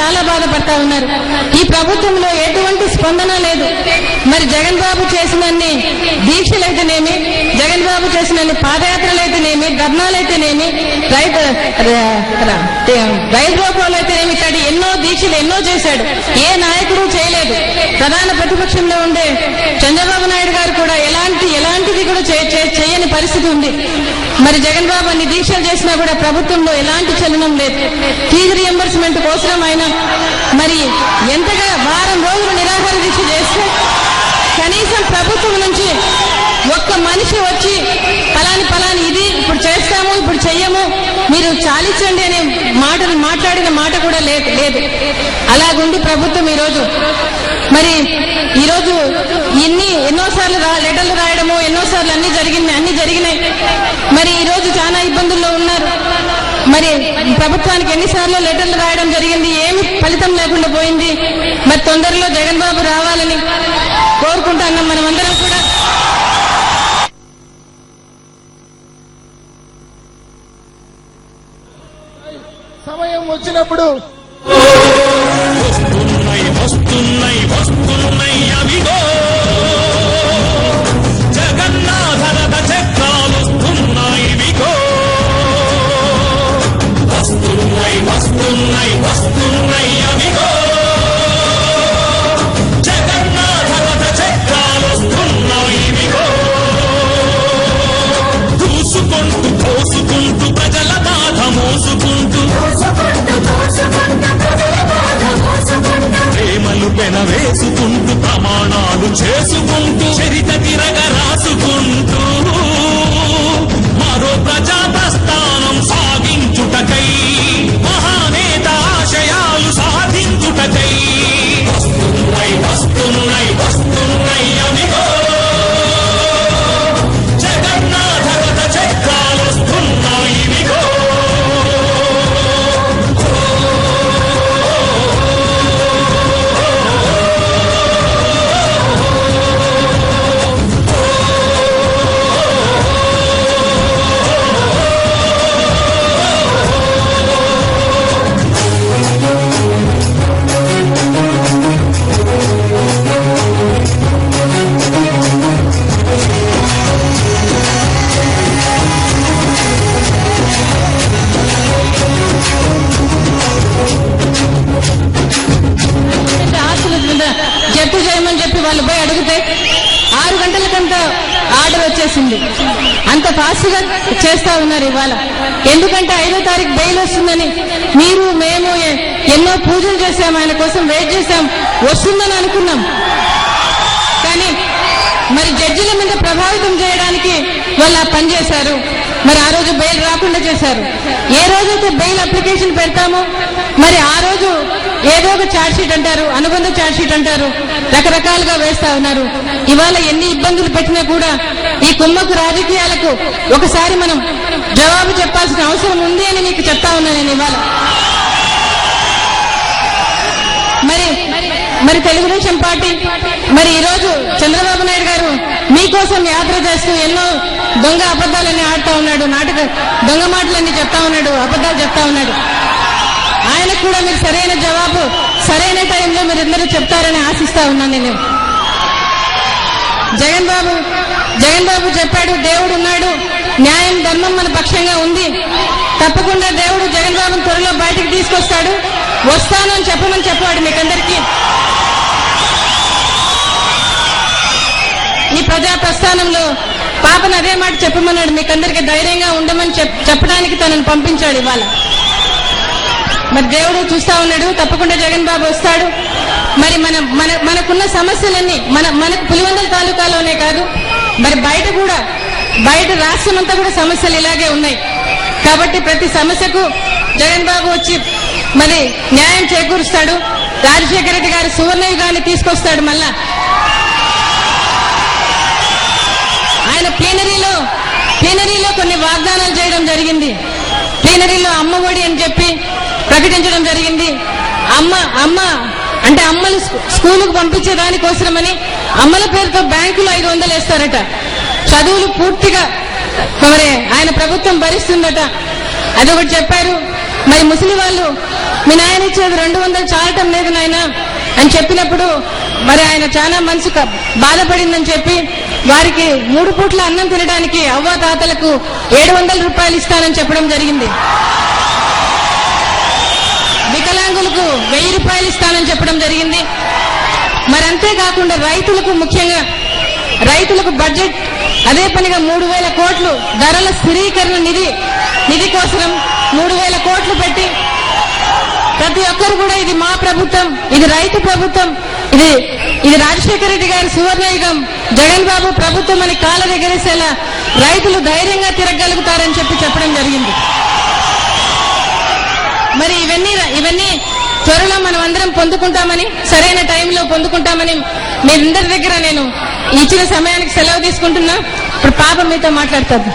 చాలా బాధపడతా ఉన్నారు. ఈ ప్రభుత్వంలో ఎటువంటి స్పందన లేదు. మరి జగన్ బాబు చేసినన్ని దీక్షలైతేనేమి, జగన్ బాబు చేసినన్ని పాదయాత్రలైతేనేమి, ధర్నాలైతేనేమి, రైలు రోకోలు అయితేనేమి, ఇక్కడ ఎన్నో దీక్షలు ఎన్నో చేశాడు. ఏ నాయకుడు చేయలేదు. ప్రధాన ప్రతిపక్షంలో ఉండే చంద్రబాబు నాయుడు గారు కూడా ఎలాంటిది కూడా చేయని పరిస్థితి ఉంది. మరి జగన్ బాబు అన్ని దీక్షలు చేసినా కూడా ప్రభుత్వంలో ఎలాంటి చలనం లేదు. ఫీజు రియంబర్స్మెంట్ కోసం ఆయన మరి ఎంతగా వారం రోజులు నిరాహార దీక్ష చేస్తే కనీసం ప్రభుత్వం నుంచి ఒక్క మనిషి వచ్చి పలాని ఇది ఇప్పుడు చేస్తాము, ఇప్పుడు చెయ్యము, మీరు చాలించండి అనే మాటలు మాట్లాడిన మాట కూడా లేదు. అలాగుండి ప్రభుత్వం ఈరోజు ఎన్నోసార్లు లెటర్లు రాయడము, ఎన్నోసార్లు అన్ని జరిగినాయి. మరి ఈ రోజు చాలా ఇబ్బందుల్లో ఉన్నారు. మరి ప్రభుత్వానికి ఎన్నిసార్లు లెటర్లు రాయడం జరిగింది, ఏమి ఫలితం లేకుండా పోయింది. మరి తొందరలో జగన్ బాబు రావాలని కోరుకుంటున్నాం మనమందరం కూడా. సమయం వచ్చినప్పుడు వస్తున్నాయి అవిగో జగన్నాథరథ చక్రాలు వస్తున్నాయి విగో వస్తున్నాయి అవిగో జగన్నాథరథ చక్రాలు వస్తున్నాయి విగో దూసుకుంటూ ప్రజల బాధ మోసుకుంటూ ప్రేమలు పెనవేసుకుంటూ ప్రమాణాలు చేసుకుంటూ చరిత తిరగ రాసుకుంటూ మరో ప్రజా ప్రస్థానం సాగించుటకై మహానేత ఆశయాలు సాధించుటకై వస్తున్నాయి అవిగో జగన్నాథ రథ చక్రాలు వస్తున్నాయి విగో జప్తు చేయమని చెప్పి వాళ్ళు పోయి అడిగితే 6 గంటలకంతా ఆర్డర్ వచ్చేసింది. అంత ఫాస్ట్ గా చేస్తా ఉన్నారు ఇవాళ. ఎందుకంటే 5వ తారీఖు బెయిల్ వస్తుందని మేము ఎన్నో పూజలు చేశాం, ఆయన కోసం వెయిట్ చేశాం, వస్తుందని అనుకున్నాం. కానీ మరి జడ్జిల మీద ప్రభావితం చేయడానికి వాళ్ళు పనిచేశారు. మరి ఆ రోజు బెయిల్ రాకుండా చేశారు. ఏ రోజైతే బెయిల్ అప్లికేషన్ పెడతామో మరి ఆ రోజు ఏదో ఒక ఛార్జ్ షీట్ అంటారు, అనుబంధ ఛార్జ్ షీట్ అంటారు, రకరకాలుగా వేస్తా ఉన్నారు. ఇవాళ ఎన్ని ఇబ్బందులు పెట్టినా కూడా ఈ కుమ్మకు రాజకీయాలకు ఒకసారి మనం జవాబు చెప్పాల్సిన అవసరం ఉంది అని మీకు చెప్తా ఉన్నా నేను ఇవాళ. మరి తెలుగుదేశం పార్టీ మరి ఈరోజు చంద్రబాబు నాయుడు గారు మీకోసం యాత్ర చేస్తూ ఎన్నో దొంగ అబద్దాలన్నీ ఆడుతా ఉన్నాడు, దొంగ మాటలన్నీ చెప్తా ఉన్నాడు, అబద్దాలు చెప్తా ఉన్నాడు. ఆయనకు కూడా మీరు సరైన జవాబు సరైన టైంలో మీరందరూ చెప్తారని ఆశిస్తా ఉన్నాను నేను. జగన్ బాబు చెప్పాడు, దేవుడు ఉన్నాడు, న్యాయం ధర్మం మన పక్షంగా ఉంది, తప్పకుండా దేవుడు జగన్ బాబును త్వరలో బయటికి తీసుకొస్తాడు, వస్తాను అని చెప్పమని చెప్పాడు మీకందరికీ. ఈ ప్రజా ప్రస్థానంలో పాపను అదే మాట చెప్పమన్నాడు, మీకందరికీ ధైర్యంగా ఉండమని చెప్పడానికి తనను పంపించాడు ఇవాళ. మరి దేవుడు చూస్తా ఉన్నాడు, తప్పకుండా జగన్ బాబు వస్తాడు. మరి మనకున్న సమస్యలన్నీ మనకు పులివెందుల తాలూకాలోనే కాదు, మరి బయట రాష్ట్రం అంతా కూడా సమస్యలు ఇలాగే ఉన్నాయి. కాబట్టి ప్రతి సమస్యకు జగన్ బాబు వచ్చి మరి న్యాయం చేకూరుస్తాడు. రాజశేఖర రెడ్డి గారి సువర్ణయుగాన్ని తీసుకొస్తాడు. మళ్ళా ఆయన ప్లీనరీలో కొన్ని వాగ్దానాలు చేయడం జరిగింది. ప్లీనరీలో అమ్మ ఒడి అని చెప్పి ప్రకటించడం జరిగింది. అమ్మ అంటే అమ్మలు స్కూలుకు పంపించే దానికోసమని అమ్మల పేరుతో బ్యాంకులో 500 వేస్తారట. చదువులు పూర్తిగా మరి ఆయన ప్రభుత్వం భరిస్తుందట. అదొకటి చెప్పారు. మరి ముసలి వాళ్ళు మీ నాయన ఇచ్చేది 200 చాలటం లేదు నాయన అని చెప్పినప్పుడు మరి ఆయన చాలా మనసు బాధపడిందని చెప్పి వారికి 3 పూట్ల అన్నం తినడానికి అవ్వ తాతలకు 700 రూపాయలు ఇస్తానని చెప్పడం జరిగింది. వికలాంగులకు 1000 రూపాయలు ఇస్తానని చెప్పడం జరిగింది. మరి అంతేకాకుండా రైతులకు, ముఖ్యంగా రైతులకు బడ్జెట్ అదే పనిగా 3000 కోట్లు ధరల స్థిరీకరణ నిధి కోసం 3000 కోట్లు పెట్టి ప్రతి ఒక్కరు కూడా ఇది మా ప్రభుత్వం, ఇది రైతు ప్రభుత్వం, ఇది రాజశేఖర రెడ్డి గారి సువర్ణయుగం, జగన్ బాబు ప్రభుత్వం అని కాళ్ళ ఎగరేసేలా రైతులు ధైర్యంగా తిరగలుగుతారని చెప్పడం జరిగింది. మరి ఇవన్నీ త్వరలో మనం అందరం పొందుకుంటామని, సరైన టైంలో పొందుకుంటామని మీరందరి దగ్గర నేను ఇచ్చిన సమయానికి సెలవు తీసుకుంటున్నా. ఇప్పుడు పాప మీతో మాట్లాడుతుంది.